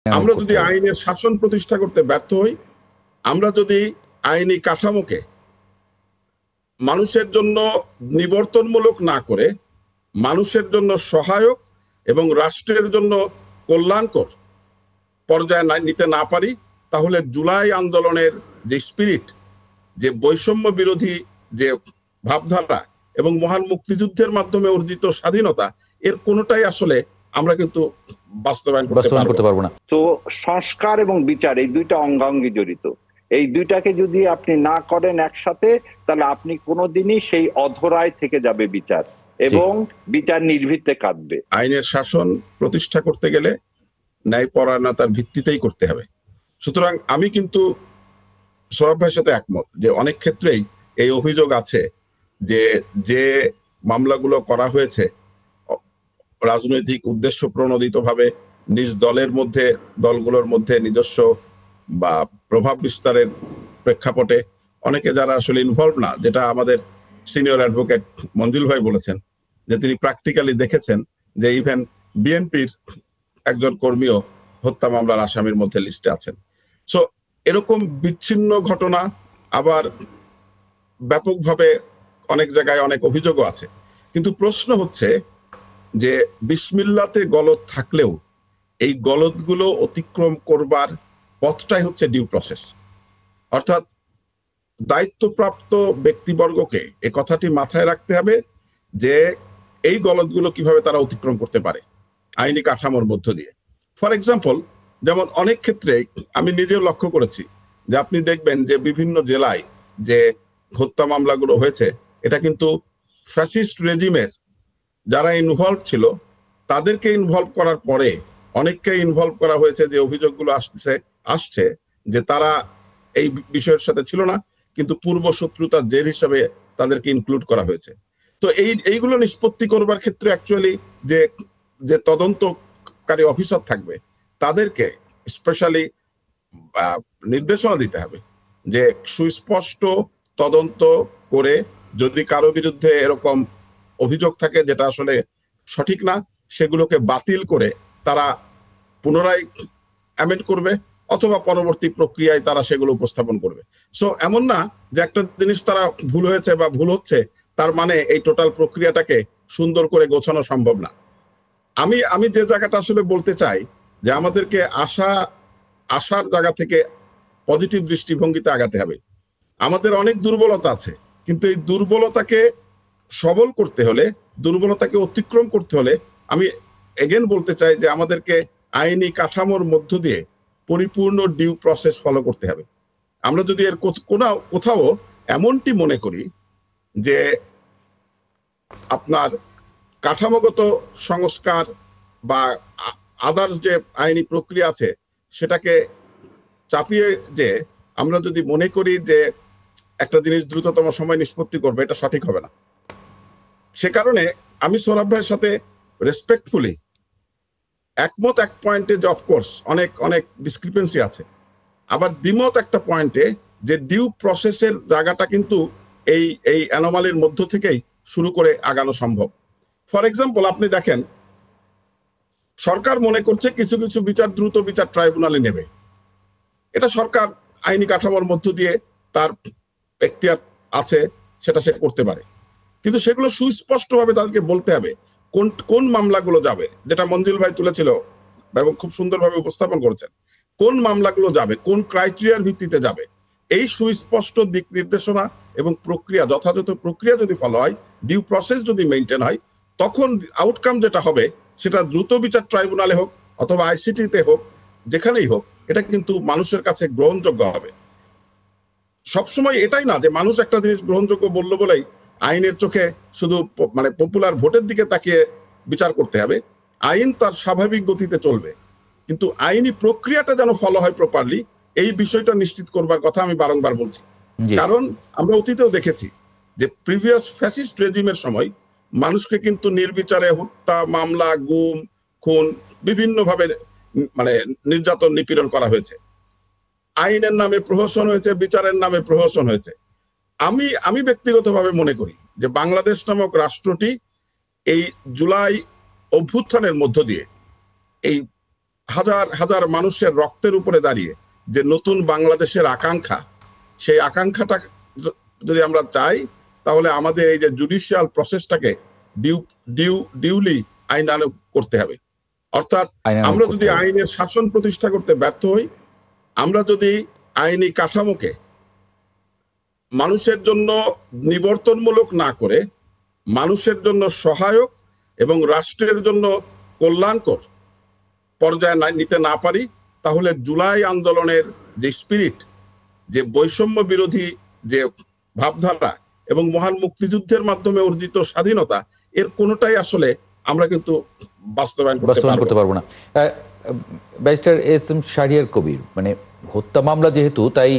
আমরা যদি আইনের শাসন প্রতিষ্ঠা করতে ব্যর্থ হই, আমরা যদি আইনি কাঠামোকে মানুষের জন্য নিবর্তনমূলক না করে মানুষের জন্য সহায়ক এবং রাষ্ট্রের জন্য কল্যাণকর পর্যায়ে নিতে না পারি, তাহলে জুলাই আন্দোলনের যে স্পিরিট, যে বৈষম্য বিরোধী যে ভাবধারা এবং মহান মুক্তিযুদ্ধের মাধ্যমে অর্জিত স্বাধীনতা, এর কোনোটাই আসলে আমরা কিন্তু বাস্তবায়ন করতে পারবো না। তো সংস্কার এবং বিচার এই দুইটা অঙ্গাঙ্গি জড়িত। এই দুইটাকে যদি আপনি না করেন একসাথে, তাহলে আপনি কোনোদিনই সেই অধরায় থেকে যাবে বিচার, এবং বিচার নির্ভীতে কাঁদবে। আইনের শাসন প্রতিষ্ঠা করতে গেলে ন্যায়পরায়ণতার ভিত্তিতেই করতে হবে। সুতরাং আমি কিন্তু সৌরভ ভাইয়ের সাথে একমত যে অনেক ক্ষেত্রেই এই অভিযোগ আছে যে মামলাগুলো করা হয়েছে রাজনৈতিক উদ্দেশ্য প্রণোদিত ভাবে নিজ দলগুলোর মধ্যে নিজস্ব বা প্রভাব বিস্তারের প্রেক্ষাপটে অনেকে যারা আসলে ইনভলভ না, যেটা আমাদের সিনিয়র অ্যাডভোকেট মঞ্জুল ভাই বলেছেন যে তিনি প্র্যাকটিক্যালি দেখেছেন যে ইভেন বিএনপির একজন কর্মীও হত্যা মামলার আসামির মধ্যে লিস্টে আছেন। সো এরকম বিচ্ছিন্ন ঘটনা আবার ব্যাপকভাবে অনেক জায়গায় অনেক অভিযোগও আছে। কিন্তু প্রশ্ন হচ্ছে যে বিসমিল্লাতে গলদ থাকলেও এই গলদগুলো অতিক্রম করবার পথটাই হচ্ছে ডিউ প্রসেস। অর্থাৎ দায়িত্বপ্রাপ্ত ব্যক্তিবর্গকে এই কথাটি মাথায় রাখতে হবে যে এই গলদগুলো কিভাবে তারা অতিক্রম করতে পারে আইনি কাঠামোর মধ্য দিয়ে। ফর এক্সাম্পল, যেমন অনেক ক্ষেত্রে আমি নিজেও লক্ষ্য করেছি যে আপনি দেখবেন যে বিভিন্ন জেলায় যে হত্যা মামলাগুলো হয়েছে, এটা কিন্তু ফ্যাসিস্ট রেজিমের যারা ইনভলভ ছিল তাদেরকে ইনভলভ করার পরে অনেককে ইনভলভ করা হয়েছে যে অভিযোগগুলো আসছে যে তারা এই বিষয়ের সাথে ছিল না, কিন্তু পূর্ব শত্রুতার জের হিসাবে তাদেরকে ইনক্লুড করা হয়েছে। তো এইগুলো নিষ্পত্তি করবার ক্ষেত্রে অ্যাকচুয়ালি যে তদন্তকারী অফিসার থাকবে তাদেরকে স্পেশালি নির্দেশনা দিতে হবে যে সুস্পষ্ট তদন্ত করে যদি কারো বিরুদ্ধে এরকম অভিযোগ থাকে যেটা আসলে সঠিক না, সেগুলোকে বাতিল করে তারা পুনরায় অ্যামেন্ড করবে অথবা পরবর্তী প্রক্রিয়ায় তারা সেগুলো উপস্থাপন করবে। সো এমন না যে একটা জিনিস তারা ভুল হয়েছে বা ভুল হচ্ছে তার মানে এই টোটাল প্রক্রিয়াটাকে সুন্দর করে গোছানো সম্ভব না। আমি যে জায়গাটা আসলে বলতে চাই যে আমাদেরকে আশার জায়গা থেকে পজিটিভ দৃষ্টিভঙ্গিতে আগাতে হবে। আমাদের অনেক দুর্বলতা আছে, কিন্তু এই দুর্বলতাকে সবল করতে হলে, দুর্বলতাকে অতিক্রম করতে হলে আমি এগেন বলতে চাই যে আমাদেরকে আইনি কাঠামোর মধ্য দিয়ে পরিপূর্ণ ডিউ প্রসেস ফলো করতে হবে। আমরা যদি এর কোথাও এমনটি মনে করি যে আপনার কাঠামোগত সংস্কার বা আদার্স যে আইনি প্রক্রিয়া আছে সেটাকে চাপিয়ে যে আমরা যদি মনে করি যে একটা জিনিস দ্রুততম সময় নিষ্পত্তি করবে, এটা সঠিক হবে না। সে কারণে আমি সৌরভ ভাইয়ের সাথে রেসপেক্টফুলি একমত এক পয়েন্টে যে অফকোর্স অনেক ডিসক্রিপেন্সি আছে, আবার দ্বিমত একটা পয়েন্টে যে ডিউ প্রসেসের জায়গাটা কিন্তু এই অ্যানোমালির মধ্য থেকেই শুরু করে আগানো সম্ভব। ফর এক্সাম্পল, আপনি দেখেন সরকার মনে করছে কিছু কিছু বিচার দ্রুত বিচার ট্রাইব্যুনালে নেবে, এটা সরকার আইনি কাঠামোর মধ্য দিয়ে তার এখতিয়ার আছে, সেটা সে করতে পারে, কিন্তু সেগুলো সুস্পষ্টভাবে তাদেরকে বলতে হবে কোন মামলাগুলো যাবে, যেটা মঞ্জুল ভাই তুলেছিল এবং খুব সুন্দরভাবে উপস্থাপন করেছেন, কোন মামলাগুলো যাবে, কোন ক্রাইটেরিয়ার ভিত্তিতে যাবে। এই সুস্পষ্ট দিক নির্দেশনা এবং প্রক্রিয়া, যথাযথ প্রক্রিয়া যদি ফলো হয়, ডিউ প্রসেস যদি মেনটেন হয়, তখন আউটকাম যেটা হবে সেটা দ্রুত বিচার ট্রাইব্যুনালে হোক অথবা আইসিটিতে হোক, যেখানেই হোক, এটা কিন্তু মানুষের কাছে গ্রহণযোগ্য হবে। সবসময় এটাই না যে মানুষ একটা জিনিস গ্রহণযোগ্য বললো বলেই আইনের চোখে শুধু মানে পপুলার ভোটের দিকে তাকিয়ে বিচার করতে হবে। আইন তার স্বাভাবিক গতিতে চলবে, কিন্তু আইনি প্রক্রিয়াটা যেন ফলো হয় প্রপারলি, এই বিষয়টা নিশ্চিত করবার কথা আমি বারংবার বলছি। কারণ আমরা অতীতেও দেখেছি যে প্রিভিয়াস ফ্যাসিস্ট রেজিমের সময় মানুষকে কিন্তু নির্বিচারে হত্যা মামলা, গুম, খুন, বিভিন্নভাবে মানে নির্যাতন নিপীড়ন করা হয়েছে। আইনের নামে প্রহসন হয়েছে, বিচারের নামে প্রহসন হয়েছে। আমি ব্যক্তিগতভাবে মনে করি যে বাংলাদেশ নামক রাষ্ট্রটি এই জুলাই অভ্যুত্থানের মধ্য দিয়ে এই হাজার হাজার মানুষের রক্তের উপরে দাঁড়িয়ে যে নতুন বাংলাদেশের আকাঙ্ক্ষা, সেই আকাঙ্ক্ষাটা যদি আমরা চাই, তাহলে আমাদের এই যে জুডিশিয়াল প্রসেসটাকে ডিউলি আইনানুগ করতে হবে। অর্থাৎ আমরা যদি আইনের শাসন প্রতিষ্ঠা করতে ব্যর্থ হই, আমরা যদি আইনি কাঠামোকে মানুষের জন্য নিবর্তনমূলক না করে মানুষের জন্য সহায়ক এবং রাষ্ট্রের জন্য কল্যাণকর পর্যায়ে নিতে না পারি, তাহলে জুলাই আন্দোলনের যে স্পিরিট, যে বৈষম্য বিরোধী যে ভাবধারা এবং মহান মুক্তিযুদ্ধের মাধ্যমে অর্জিত স্বাধীনতা, এর কোনোটাই আসলে আমরা কিন্তু বাস্তবায়ন করতে পারবো না। Barrister S M Shahriar Kabir, মানে হত্যা মামলা যেহেতু, তাই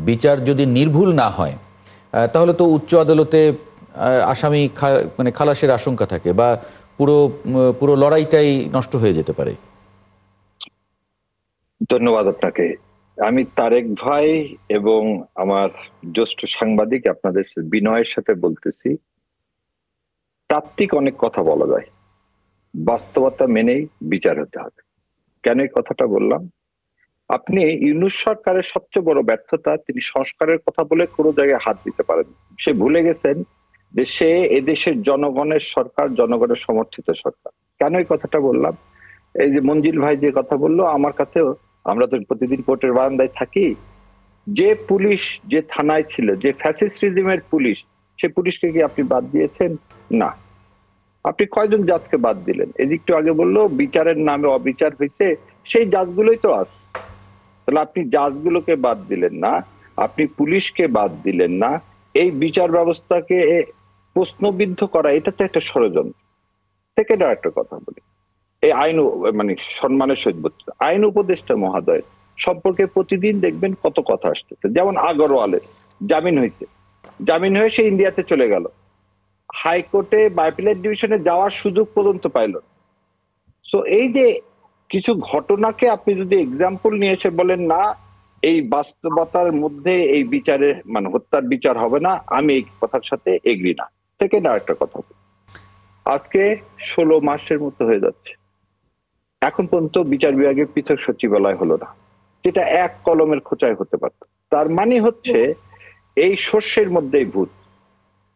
বিচার যদি নির্ভুল না হয় তাহলে তো উচ্চ আদালতে আসামি মানে খালাসের আশঙ্কা থাকে, বা পুরো লড়াইটাই নষ্ট হয়ে যেতে পারে। ধন্যবাদ আপনাকে। আমি তারেক ভাই এবং আমার জ্যেষ্ঠ সাংবাদিক আপনাদের বিনয়ের সাথে বলতেছি, তাত্ত্বিক অনেক কথা বলা যায়, বাস্তবতা মেনেই বিচার হতে হবে। কেন এই কথাটা বললাম? আপনি ইউনূস সরকারের সবচেয়ে বড় ব্যর্থতা, তিনি সংস্কারের কথা বলে কোনো জায়গায় হাত দিতে পারেন। সে ভুলে গেছেন যে সে এদেশের জনগণের সরকার, জনগণের সমর্থিত সরকার। কেন এই কথাটা বললাম? এই যে মঞ্জিল ভাই যে কথা বললো, আমার কাছেও, আমরা তো প্রতিদিন কোর্টের বারান্দায় থাকি, যে পুলিশ যে থানায় ছিল, যে ফ্যাসিস্ট রিজিমের পুলিশ, সে পুলিশকে কি আপনি বাদ দিয়েছেন? না। আপনি কয়জন জাজকে বাদ দিলেন? এদিকটু আগে বললো বিচারের নামে অবিচার হয়েছে, সেই জাজগুলোই তো আছে। তাহলে আপনি জাজগুলোকে বাদ দিলেন না, আপনি পুলিশকে বাদ দিলেন না, এই বিচার ব্যবস্থাকে প্রশ্নবিদ্ধ করা, এটা তো একটা ষড়যন্ত্র। সেকেন্ড আর একটা কথা বলি, এই আইন, মানে সম্মানের সহিত বলতে, আইন উপদেষ্টা মহোদয় সম্পর্কে প্রতিদিন দেখবেন কত কথা আসতেছে। যেমন আগরওয়ালের জামিন হয়েছে, জামিন হয়ে সে ইন্ডিয়াতে চলে গেল, হাইকোর্টে বাইপেলেট ডিভিশনে যাওয়ার সুযোগ পর্যন্ত পাইল। সো এই যে কিছু ঘটনাকে আপনি যদি এক্সাম্পল নিয়ে এসে বলেন না, এই বাস্তবতার মধ্যে এই বিচারে, মানে হত্যার বিচার হবে না, আমি এই কথার সাথে এগ্রি না। সেকেন্ড আর একটা কথা, আজকে 16 মাসের মতো হয়ে যাচ্ছে, এখন পর্যন্ত বিচার বিভাগের পৃথক সচিবালয় হলো না, যেটা এক কলমের খোঁচায় হতে পারত। তার মানে হচ্ছে এই শস্যের মধ্যেই ভূত।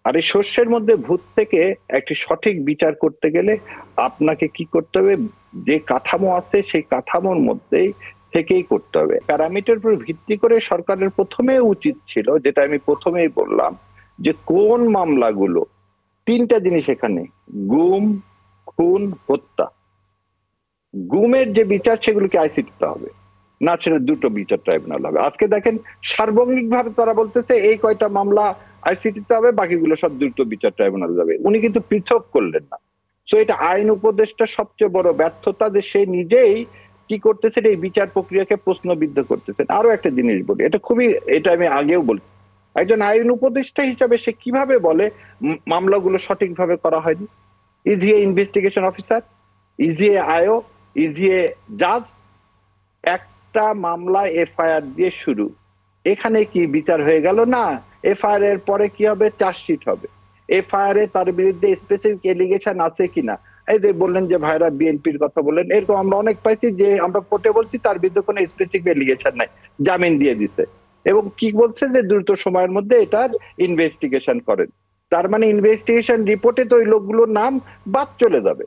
আর এই শস্যের মধ্যে ভূত থেকে একটি সঠিক বিচার করতে গেলে আপনাকে কি করতে হবে? যে কাঠামো আছে সেই কাঠামোর মধ্যেই থেকেই করতে হবে। প্যারামিটার উপর ভিত্তি করে সরকারের প্রথমে উচিত ছিল, যেটা আমি প্রথমেই বললাম, যে কোন মামলাগুলো, তিনটা জিনিস এখানে, গুম, খুন, হত্যা, গুমের যে বিচার সেগুলোকে আইসিটিতে হবে না, সেটা দুটো বিচার ট্রাইব্যুনাল হবে। আজকে দেখেন সার্বঙ্গিক ভাবে তারা বলতেছে এই কয়টা মামলা আইসিটিতে হবে, বাকিগুলো সব দ্রুত বিচার ট্রাইব্যুনাল যাবে। উনি কিন্তু পৃথক করলেন না। তো এটা আইন উপদেষ্টার সবচেয়ে বড় ব্যর্থতা, যে সে নিজেই কি করতেছেন, এই বিচার প্রক্রিয়াকে প্রশ্নবিদ্ধ করতেছেন। আরো একটা জিনিস বলি, এটা খুবই, এটা আমি আগেও বলি, একজন আইন উপদেষ্টা হিসাবে সে কিভাবে বলে মামলাগুলো সঠিকভাবে করা হয়নি? Is he a investigation officer? Is he a IO? Is he a জাজ? একটা মামলা এফআইআর দিয়ে শুরু, এখানে কি বিচার হয়ে গেল? না, এফআইআর এর পরে কি হবে? চার্জশিট হবে। এফআইআর এ তার বিরুদ্ধে স্পেসিফিক এলিগেশন আছে কিনা, এই যে বললেন যে ভাইরা বিএনপির কথা বললেন, এরকম আমরা অনেক পাইছি যে আমরা কোর্টে বলছি তার বিরুদ্ধে কোনো স্পেসিফিক এলিগেশন নাই, জামিন দিয়ে দিছে, এবং কি বলছে যে দ্রুত সময়ের মধ্যে এটার ইনভেস্টিগেশন করেন। তার মানে ইনভেস্টিগেশন রিপোর্টে তো ওই লোকগুলোর নাম বাদ চলে যাবে।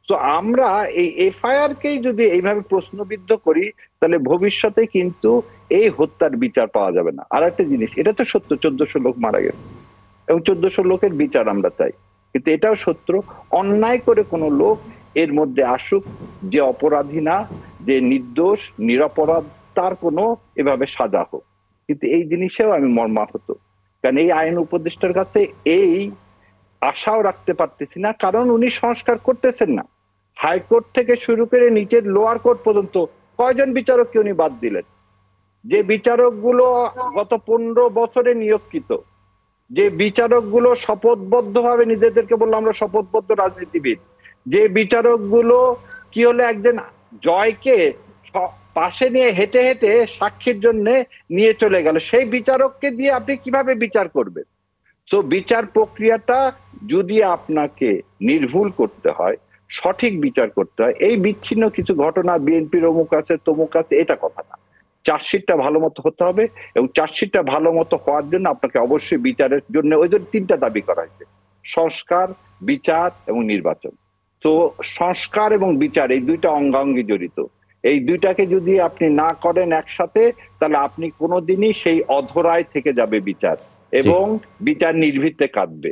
তো আমরা এই এফআইআর কেই যদি এইভাবে প্রশ্নবিদ্ধ করি, তাহলে ভবিষ্যতে কিন্তু এই হত্যার বিচার পাওয়া যাবে না। আর একটা জিনিস, এটা তো সত্য 1400 লোক মারা গেছে এবং 1400 লোকের বিচার আমরা চাই, কিন্তু এটাও সত্য, অন্যায় করে কোনো লোক এর মধ্যে আসুক, যে অপরাধী না, যে নির্দোষ নিরপরাধ, তার কোনো এভাবে সাজা হোক। কিন্তু এই জিনিসেও আমি মর্মাহত, কারণ এই আইন উপদেষ্টার কাছে এই আশাও রাখতে পারতেছি না, কারণ উনি সংস্কার করতেছেন না। হাইকোর্ট থেকে শুরু করে নিচের লোয়ার কোর্ট পর্যন্ত কয়জন বিচারককে উনি বাদ দিলেন? যে বিচারকগুলো গত 15 বছরে নিয়োগকৃত, যে বিচারকগুলো শপথবদ্ধ ভাবে নিজেদেরকে বললো আমরা শপথবদ্ধ রাজনীতিবিদ, যে বিচারকগুলো কি হলো, একজন জয়কে পাশে নিয়ে হেঁটে হেঁটে সাক্ষীর জন্য নিয়ে চলে গেল, সেই বিচারককে দিয়ে আপনি কিভাবে বিচার করবেন? তো বিচার প্রক্রিয়াটা যদি আপনাকে নির্ভুল করতে হয়, সঠিক বিচার করতে হয়। এই বিচ্ছিন্ন কিছু ঘটনা বিএনপির অমুক আছে তমুক আছে এটা কথা না। চার্জশিটটা ভালো মতো হতে হবে এবং চার্জশিটটা ভালো মতো হওয়ার জন্য আপনাকে অবশ্যই বিচারের জন্য ওই জন্য 3টা দাবি করা হয়েছে: সংস্কার, বিচার এবং নির্বাচন। তো সংস্কার এবং বিচার এই 2টা অঙ্গাঙ্গি জড়িত। এই 2টাকে যদি আপনি না করেন একসাথে, তাহলে আপনি কোনোদিনই সেই অধরায় থেকে যাবে বিচার এবং বিচার নির্ভীতে কাঁদবে।